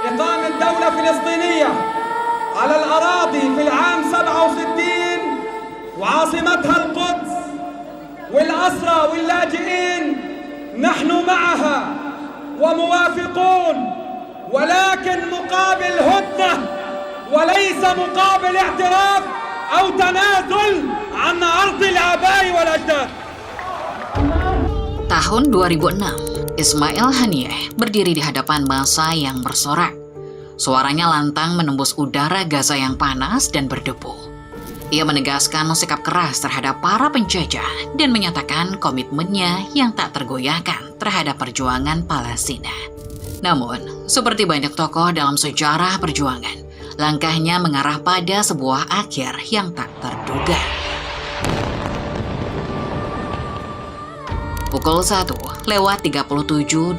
إقامة دولة فلسطينية على الأراضي في العام 67 وعاصمتها القدس والأسرى واللاجئين نحن معها وموافقون، ولكن مقابل هدنة وليس مقابل اعتراف أو تنازل عن أرض الآباء والأجداد. Tahun 2006, Ismail Haniyeh berdiri di hadapan massa yang bersorak. Suaranya lantang menembus udara Gaza yang panas dan berdebu. Ia menegaskan sikap keras terhadap para penjajah dan menyatakan komitmennya yang tak tergoyahkan terhadap perjuangan Palestina. Namun, seperti banyak tokoh dalam sejarah perjuangan, langkahnya mengarah pada sebuah akhir yang tak terduga. Pukul 1:37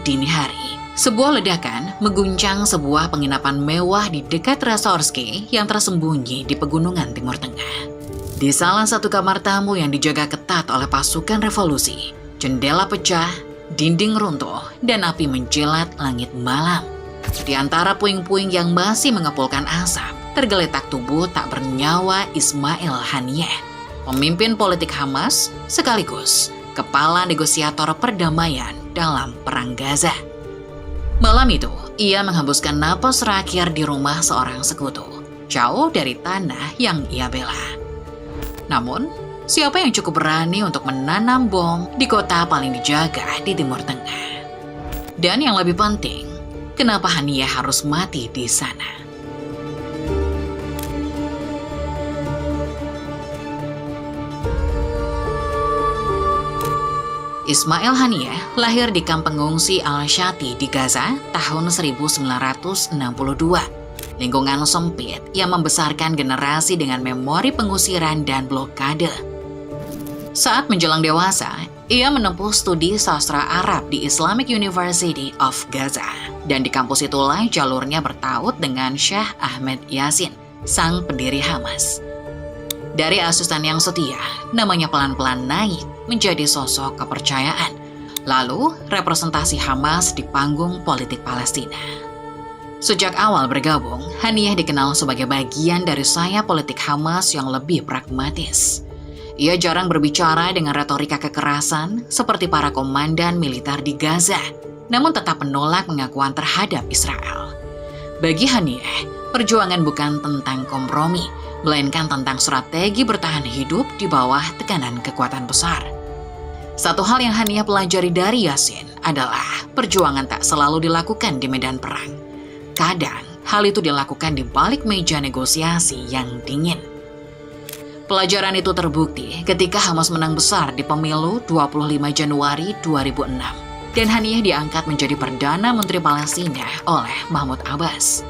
dini hari, sebuah ledakan mengguncang sebuah penginapan mewah di dekat Rasorski yang tersembunyi di pegunungan Timur Tengah. Di salah satu kamar tamu yang dijaga ketat oleh pasukan revolusi, jendela pecah, dinding runtuh, dan api menjilat langit malam. Di antara puing-puing yang masih mengepulkan asap, tergeletak tubuh tak bernyawa Ismail Haniyeh, pemimpin politik Hamas sekaligus kepala negosiator perdamaian dalam Perang Gaza. Malam itu, ia menghembuskan napas terakhir di rumah seorang sekutu, jauh dari tanah yang ia bela. Namun, siapa yang cukup berani untuk menanam bom di kota paling dijaga di Timur Tengah? Dan yang lebih penting, kenapa Haniyeh harus mati di sana? Ismail Haniyeh lahir di kamp pengungsi Al-Shati di Gaza tahun 1962. Lingkungan sempit yang membesarkan generasi dengan memori pengusiran dan blokade. Saat menjelang dewasa, ia menempuh studi sastra Arab di Islamic University of Gaza. Dan di kampus itulah jalurnya bertaut dengan Syekh Ahmed Yasin, sang pendiri Hamas. Dari asusan yang setia, namanya pelan-pelan naik menjadi sosok kepercayaan. Lalu, representasi Hamas di panggung politik Palestina. Sejak awal bergabung, Haniyeh dikenal sebagai bagian dari sayap politik Hamas yang lebih pragmatis. Ia jarang berbicara dengan retorika kekerasan seperti para komandan militer di Gaza, namun tetap menolak pengakuan terhadap Israel. Bagi Haniyeh, perjuangan bukan tentang kompromi, melainkan tentang strategi bertahan hidup di bawah tekanan kekuatan besar. Satu hal yang Haniyeh pelajari dari Yasin adalah perjuangan tak selalu dilakukan di medan perang. Kadang, hal itu dilakukan di balik meja negosiasi yang dingin. Pelajaran itu terbukti ketika Hamas menang besar di pemilu 25 Januari 2006 dan Haniyeh diangkat menjadi Perdana Menteri Palestina oleh Mahmud Abbas.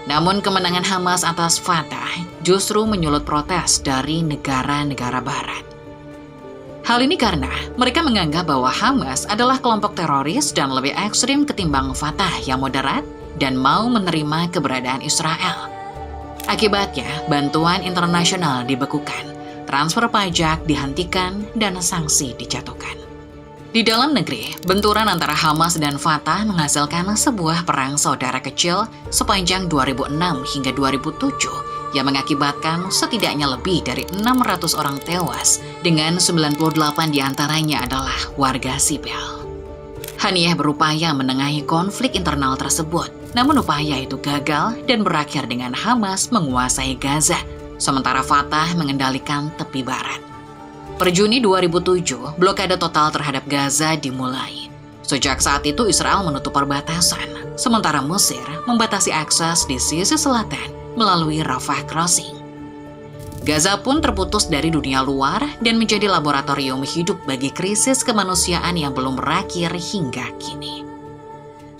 Namun kemenangan Hamas atas Fatah justru menyulut protes dari negara-negara barat. Hal ini karena mereka menganggap bahwa Hamas adalah kelompok teroris dan lebih ekstrim ketimbang Fatah yang moderat dan mau menerima keberadaan Israel. Akibatnya, bantuan internasional dibekukan, transfer pajak dihentikan, dan sanksi dijatuhkan. Di dalam negeri, benturan antara Hamas dan Fatah menghasilkan sebuah perang saudara kecil sepanjang 2006 hingga 2007 yang mengakibatkan setidaknya lebih dari 600 orang tewas dengan 98 diantaranya adalah warga sipil. Haniyeh berupaya menengahi konflik internal tersebut, namun upaya itu gagal dan berakhir dengan Hamas menguasai Gaza, sementara Fatah mengendalikan tepi barat. Per Juni 2007, blokade total terhadap Gaza dimulai. Sejak saat itu Israel menutup perbatasan, sementara Mesir membatasi akses di sisi selatan melalui Rafah Crossing. Gaza pun terputus dari dunia luar dan menjadi laboratorium hidup bagi krisis kemanusiaan yang belum berakhir hingga kini.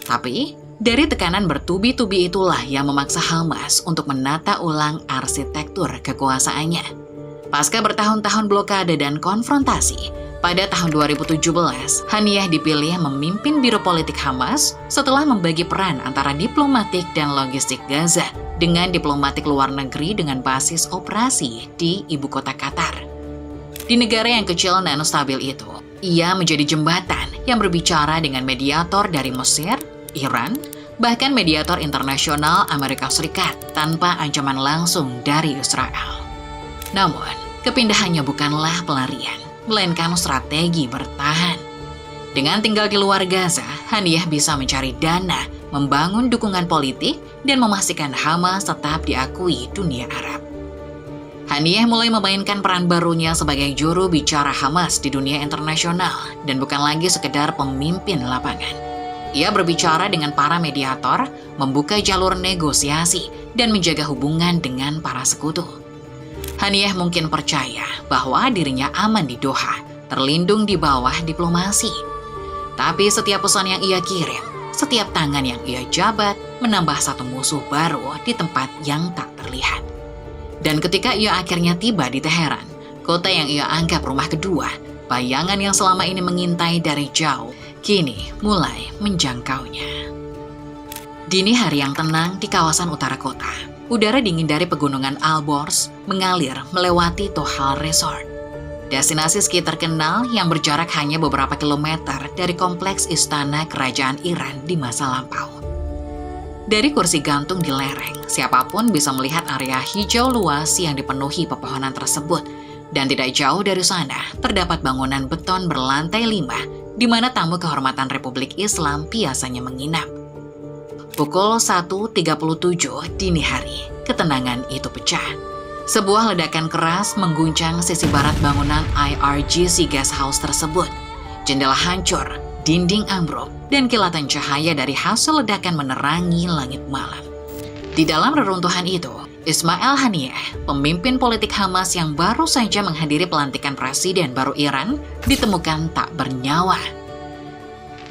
Tapi, dari tekanan bertubi-tubi itulah yang memaksa Hamas untuk menata ulang arsitektur kekuasaannya. Pasca bertahun-tahun blokade dan konfrontasi, pada tahun 2017, Haniyeh dipilih memimpin Biro Politik Hamas setelah membagi peran antara diplomatik dan logistik Gaza dengan diplomatik luar negeri dengan basis operasi di ibu kota Qatar. Di negara yang kecil dan stabil itu, ia menjadi jembatan yang berbicara dengan mediator dari Mesir, Iran, bahkan mediator internasional Amerika Serikat tanpa ancaman langsung dari Israel. Namun, kepindahannya bukanlah pelarian, melainkan strategi bertahan. Dengan tinggal di luar Gaza, Haniyeh bisa mencari dana, membangun dukungan politik, dan memastikan Hamas tetap diakui dunia Arab. Haniyeh mulai memainkan peran barunya sebagai juru bicara Hamas di dunia internasional dan bukan lagi sekedar pemimpin lapangan. Ia berbicara dengan para mediator, membuka jalur negosiasi, dan menjaga hubungan dengan para sekutu. Haniyeh mungkin percaya bahwa dirinya aman di Doha, terlindung di bawah diplomasi. Tapi setiap pesan yang ia kirim, setiap tangan yang ia jabat, menambah satu musuh baru di tempat yang tak terlihat. Dan ketika ia akhirnya tiba di Teheran, kota yang ia anggap rumah kedua, bayangan yang selama ini mengintai dari jauh, kini mulai menjangkaunya. Dini hari yang tenang di kawasan utara kota, udara dingin dari pegunungan Alborz mengalir melewati Tohal Resort. Destinasi ski terkenal yang berjarak hanya beberapa kilometer dari kompleks istana kerajaan Iran di masa lampau. Dari kursi gantung di lereng, siapapun bisa melihat area hijau luas yang dipenuhi pepohonan tersebut. Dan tidak jauh dari sana, terdapat bangunan beton berlantai 5, di mana tamu kehormatan Republik Islam biasanya menginap. Pukul 1.37 dini hari, ketenangan itu pecah. Sebuah ledakan keras mengguncang sisi barat bangunan IRGC Guest House tersebut. Jendela hancur, dinding ambruk, dan kilatan cahaya dari hasil ledakan menerangi langit malam. Di dalam reruntuhan itu, Ismail Haniyeh, pemimpin politik Hamas yang baru saja menghadiri pelantikan presiden baru Iran, ditemukan tak bernyawa.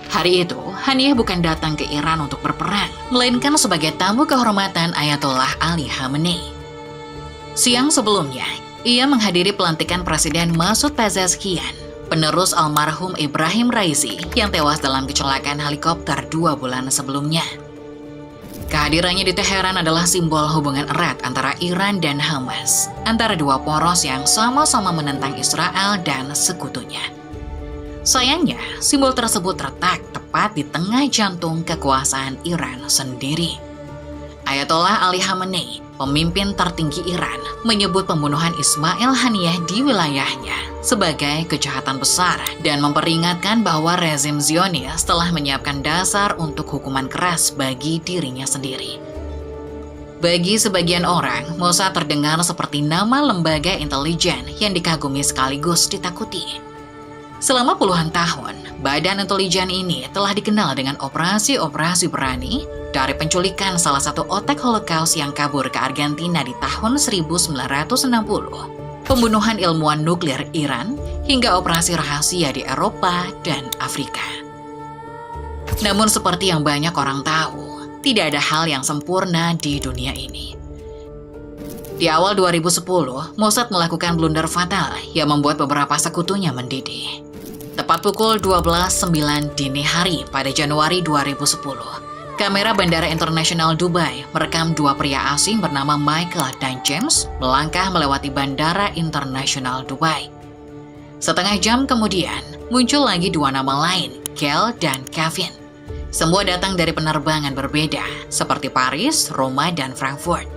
Hari itu, Haniyeh bukan datang ke Iran untuk berperang, melainkan sebagai tamu kehormatan Ayatollah Ali Khamenei. Siang sebelumnya, ia menghadiri pelantikan Presiden Masoud Pezeshkian, penerus almarhum Ibrahim Raisi yang tewas dalam kecelakaan helikopter 2 bulan sebelumnya. Kehadirannya di Teheran adalah simbol hubungan erat antara Iran dan Hamas, antara dua poros yang sama-sama menentang Israel dan sekutunya. Sayangnya, simbol tersebut terletak tepat di tengah jantung kekuasaan Iran sendiri. Ayatollah Ali Khamenei, pemimpin tertinggi Iran, menyebut pembunuhan Ismail Haniyeh di wilayahnya sebagai kejahatan besar dan memperingatkan bahwa rezim Zionis telah menyiapkan dasar untuk hukuman keras bagi dirinya sendiri. Bagi sebagian orang, Mossad terdengar seperti nama lembaga intelijen yang dikagumi sekaligus ditakuti. Selama puluhan tahun, badan intelijen ini telah dikenal dengan operasi-operasi berani, dari penculikan salah satu otak Holocaust yang kabur ke Argentina di tahun 1960, pembunuhan ilmuwan nuklir Iran, hingga operasi rahasia di Eropa dan Afrika. Namun seperti yang banyak orang tahu, tidak ada hal yang sempurna di dunia ini. Di awal 2010, Mossad melakukan blunder fatal yang membuat beberapa sekutunya mendidih. Tepat pukul 12.09 dini hari pada Januari 2010, kamera Bandara Internasional Dubai merekam dua pria asing bernama Michael dan James melangkah melewati Bandara Internasional Dubai. Setengah jam kemudian, muncul lagi dua nama lain, Kel dan Kevin. Semua datang dari penerbangan berbeda, seperti Paris, Roma, dan Frankfurt.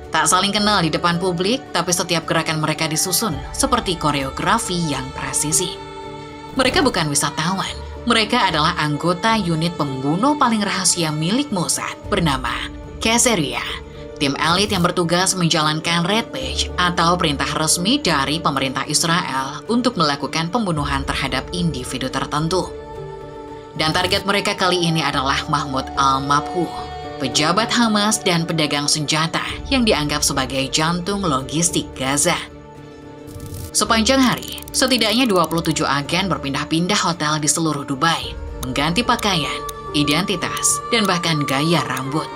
Tak saling kenal di depan publik, tapi setiap gerakan mereka disusun seperti koreografi yang presisi. Mereka bukan wisatawan, mereka adalah anggota unit pembunuh paling rahasia milik Mossad bernama Caesarea, tim elit yang bertugas menjalankan Red Page atau perintah resmi dari pemerintah Israel untuk melakukan pembunuhan terhadap individu tertentu. Dan target mereka kali ini adalah Mahmoud al-Mabhouh, pejabat Hamas dan pedagang senjata yang dianggap sebagai jantung logistik Gaza. Sepanjang hari, setidaknya 27 agen berpindah-pindah hotel di seluruh Dubai, mengganti pakaian, identitas, dan bahkan gaya rambut.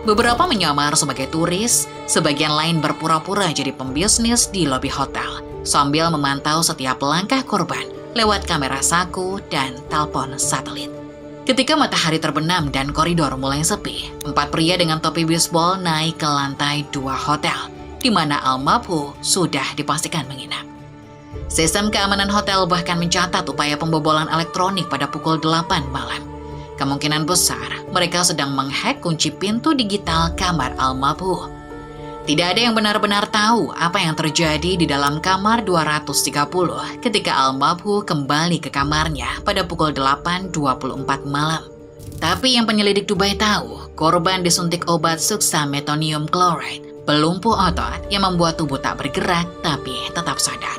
Beberapa menyamar sebagai turis, sebagian lain berpura-pura jadi pembisnis di lobi hotel, sambil memantau setiap langkah korban lewat kamera saku dan telepon satelit. Ketika matahari terbenam dan koridor mulai sepi, 4 pria dengan topi bisbol naik ke lantai 2 hotel, di mana al-Mabhouh sudah dipastikan menginap. Sistem keamanan hotel bahkan mencatat upaya pembobolan elektronik pada pukul 8 malam. kemungkinan besar mereka sedang menghack kunci pintu digital kamar almarhum. Tidak ada yang benar-benar tahu apa yang terjadi di dalam kamar 230 ketika almarhum kembali ke kamarnya pada pukul 8.24 malam. Tapi yang penyelidik Dubai tahu, korban disuntik obat succinylmetonium chloride, pelumpuh otot yang membuat tubuh tak bergerak tapi tetap sadar.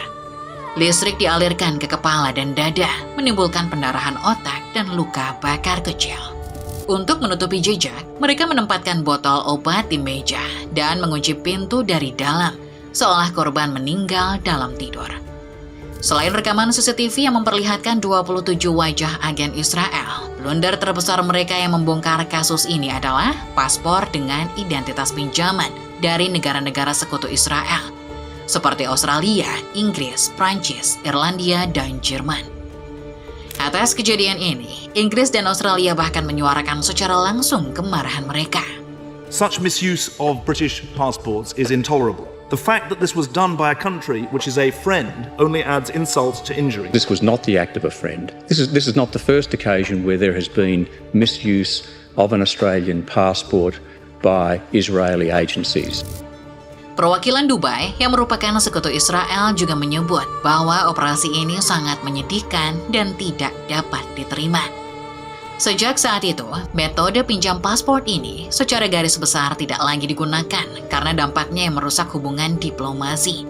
Listrik dialirkan ke kepala dan dada, menimbulkan pendarahan otak dan luka bakar kecil. Untuk menutupi jejak, mereka menempatkan botol obat di meja dan mengunci pintu dari dalam, seolah korban meninggal dalam tidur. Selain rekaman CCTV yang memperlihatkan 27 wajah agen Israel, blunder terbesar mereka yang membongkar kasus ini adalah paspor dengan identitas pinjaman dari negara-negara sekutu Israel, seperti Australia, Inggris, Prancis, Irlandia, dan Jerman. Atas kejadian ini, Inggris dan Australia bahkan menyuarakan secara langsung kemarahan mereka. Such misuse of British passports is intolerable. The fact that this was done by a country which is a friend only adds insult to injury. This was not the act of a friend. This is not the first occasion where there has been misuse of an Australian passport by Israeli agencies. Perwakilan Dubai yang merupakan sekutu Israel juga menyebut bahwa operasi ini sangat menyedihkan dan tidak dapat diterima. Sejak saat itu, metode pinjam paspor ini secara garis besar tidak lagi digunakan karena dampaknya yang merusak hubungan diplomasi.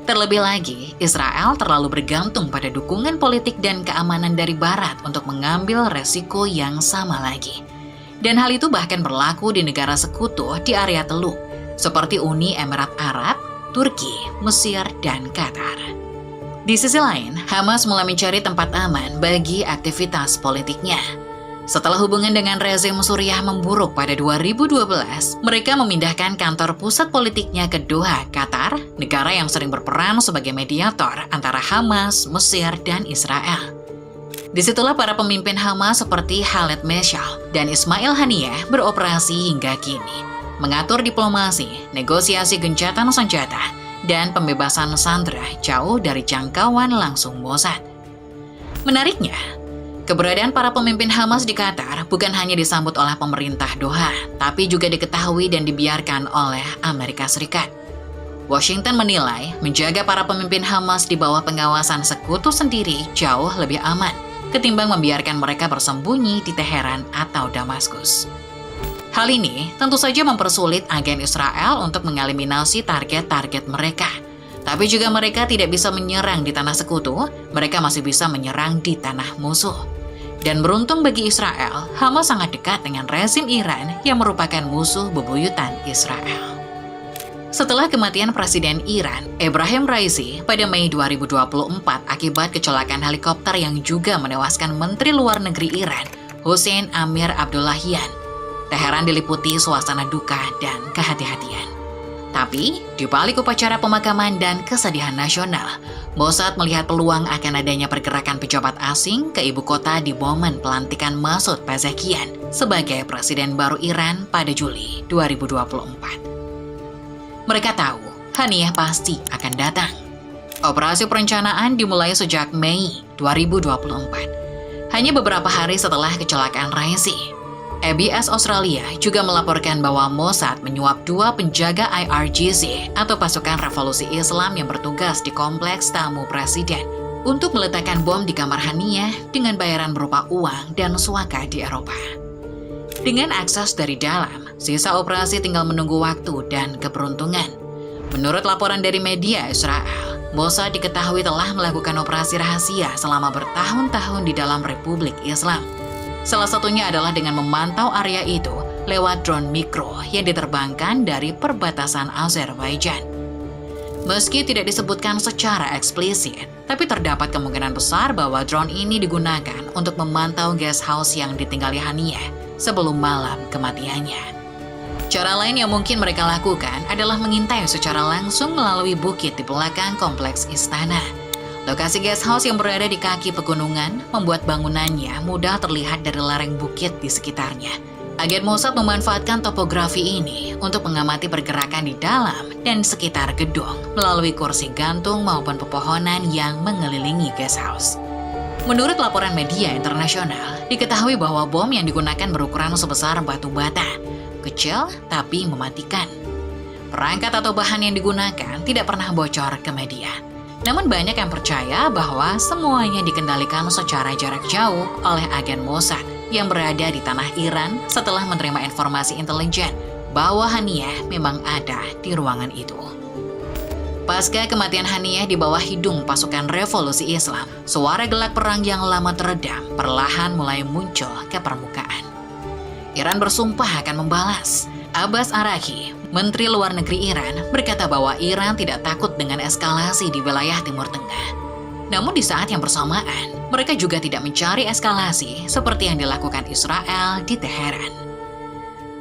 Terlebih lagi, Israel terlalu bergantung pada dukungan politik dan keamanan dari Barat untuk mengambil resiko yang sama lagi. Dan hal itu bahkan berlaku di negara sekutu di area Teluk, seperti Uni Emirat Arab, Turki, Mesir, dan Qatar. Di sisi lain, Hamas mulai mencari tempat aman bagi aktivitas politiknya. Setelah hubungan dengan rezim Suriah memburuk pada 2012, mereka memindahkan kantor pusat politiknya ke Doha, Qatar, negara yang sering berperan sebagai mediator antara Hamas, Mesir, dan Israel. Disitulah para pemimpin Hamas seperti Khaled Meshal dan Ismail Haniyeh beroperasi hingga kini, mengatur diplomasi, negosiasi gencatan senjata, dan pembebasan sandera jauh dari jangkauan langsung Mossad. Menariknya, keberadaan para pemimpin Hamas di Qatar bukan hanya disambut oleh pemerintah Doha, tapi juga diketahui dan dibiarkan oleh Amerika Serikat. Washington menilai menjaga para pemimpin Hamas di bawah pengawasan sekutu sendiri jauh lebih aman ketimbang membiarkan mereka bersembunyi di Teheran atau Damaskus. Hal ini tentu saja mempersulit agen Israel untuk mengeliminasi target-target mereka. Tapi juga mereka tidak bisa menyerang di tanah sekutu, mereka masih bisa menyerang di tanah musuh. Dan beruntung bagi Israel, Hamas sangat dekat dengan rezim Iran yang merupakan musuh bebuyutan Israel. Setelah kematian Presiden Iran, Ebrahim Raisi, pada Mei 2024 akibat kecelakaan helikopter yang juga menewaskan Menteri Luar Negeri Iran, Hossein Amir Abdollahian, Teheran diliputi suasana duka dan kehati-hatian. Tapi, di balik upacara pemakaman dan kesedihan nasional, Mossad melihat peluang akan adanya pergerakan pejabat asing ke ibu kota di momen pelantikan Masoud Pezeshkian sebagai Presiden baru Iran pada Juli 2024. Mereka tahu, Haniyeh pasti akan datang. Operasi perencanaan dimulai sejak Mei 2024. Hanya beberapa hari setelah kecelakaan Raisi, ABS Australia juga melaporkan bahwa Mossad menyuap 2 penjaga IRGC atau pasukan revolusi Islam yang bertugas di kompleks tamu presiden untuk meletakkan bom di kamar Haniyeh dengan bayaran berupa uang dan suaka di Eropa. Dengan akses dari dalam, sisa operasi tinggal menunggu waktu dan keberuntungan. Menurut laporan dari media Israel, Mossad diketahui telah melakukan operasi rahasia selama bertahun-tahun di dalam Republik Islam. Salah satunya adalah dengan memantau area itu lewat drone mikro yang diterbangkan dari perbatasan Azerbaijan. Meski tidak disebutkan secara eksplisit, tapi terdapat kemungkinan besar bahwa drone ini digunakan untuk memantau guest house yang ditinggali Haniyeh sebelum malam kematiannya. Cara lain yang mungkin mereka lakukan adalah mengintai secara langsung melalui bukit di belakang kompleks istana. Lokasi guest house yang berada di kaki pegunungan membuat bangunannya mudah terlihat dari lereng bukit di sekitarnya. Agen Mossad memanfaatkan topografi ini untuk mengamati pergerakan di dalam dan sekitar gedung melalui kursi gantung maupun pepohonan yang mengelilingi guest house. Menurut laporan media internasional, diketahui bahwa bom yang digunakan berukuran sebesar batu bata, kecil tapi mematikan. Perangkat atau bahan yang digunakan tidak pernah bocor ke media. Namun banyak yang percaya bahwa semuanya dikendalikan secara jarak jauh oleh agen Mossad yang berada di tanah Iran setelah menerima informasi intelijen bahwa Haniyeh memang ada di ruangan itu. Pasca kematian Haniyeh di bawah hidung pasukan revolusi Islam, suara gelak perang yang lama teredam perlahan mulai muncul ke permukaan. Iran bersumpah akan membalas. Abbas Araghchi, Menteri Luar Negeri Iran, berkata bahwa Iran tidak takut dengan eskalasi di wilayah Timur Tengah. Namun di saat yang bersamaan, mereka juga tidak mencari eskalasi seperti yang dilakukan Israel di Teheran.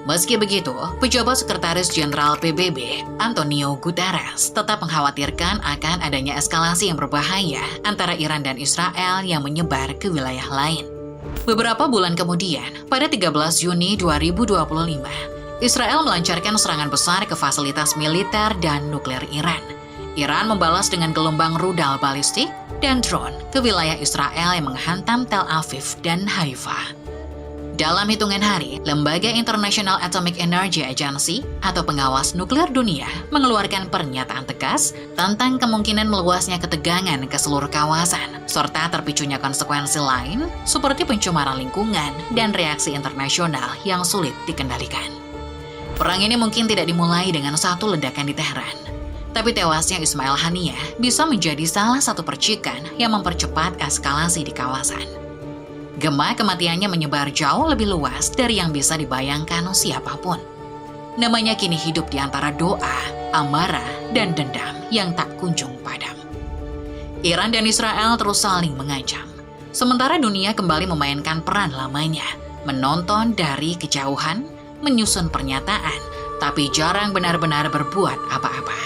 Meski begitu, pejabat Sekretaris Jenderal PBB, Antonio Guterres, tetap mengkhawatirkan akan adanya eskalasi yang berbahaya antara Iran dan Israel yang menyebar ke wilayah lain. Beberapa bulan kemudian, pada 13 Juni 2025, Israel melancarkan serangan besar ke fasilitas militer dan nuklir Iran. Iran membalas dengan gelombang rudal balistik dan drone ke wilayah Israel yang menghantam Tel Aviv dan Haifa. Dalam hitungan hari, Lembaga International Atomic Energy Agency atau pengawas nuklir dunia mengeluarkan pernyataan tegas tentang kemungkinan meluasnya ketegangan ke seluruh kawasan, serta terpicunya konsekuensi lain seperti pencemaran lingkungan dan reaksi internasional yang sulit dikendalikan. Perang ini mungkin tidak dimulai dengan satu ledakan di Teheran, tapi tewasnya Ismail Haniyeh bisa menjadi salah satu percikan yang mempercepat eskalasi di kawasan. Gema kematiannya menyebar jauh lebih luas dari yang bisa dibayangkan siapapun. Namanya kini hidup di antara doa, amarah, dan dendam yang tak kunjung padam. Iran dan Israel terus saling mengancam. Sementara dunia kembali memainkan peran lamanya, menonton dari kejauhan, menyusun pernyataan, tapi jarang benar-benar berbuat apa-apa.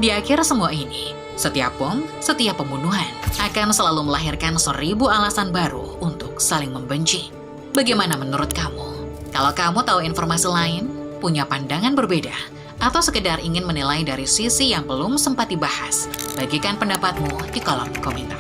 Di akhir semua ini, setiap bom, setiap pembunuhan akan selalu melahirkan 1000 alasan baru untuk saling membenci. Bagaimana menurut kamu? Kalau kamu tahu informasi lain, punya pandangan berbeda, atau sekedar ingin menilai dari sisi yang belum sempat dibahas, bagikan pendapatmu di kolom komentar.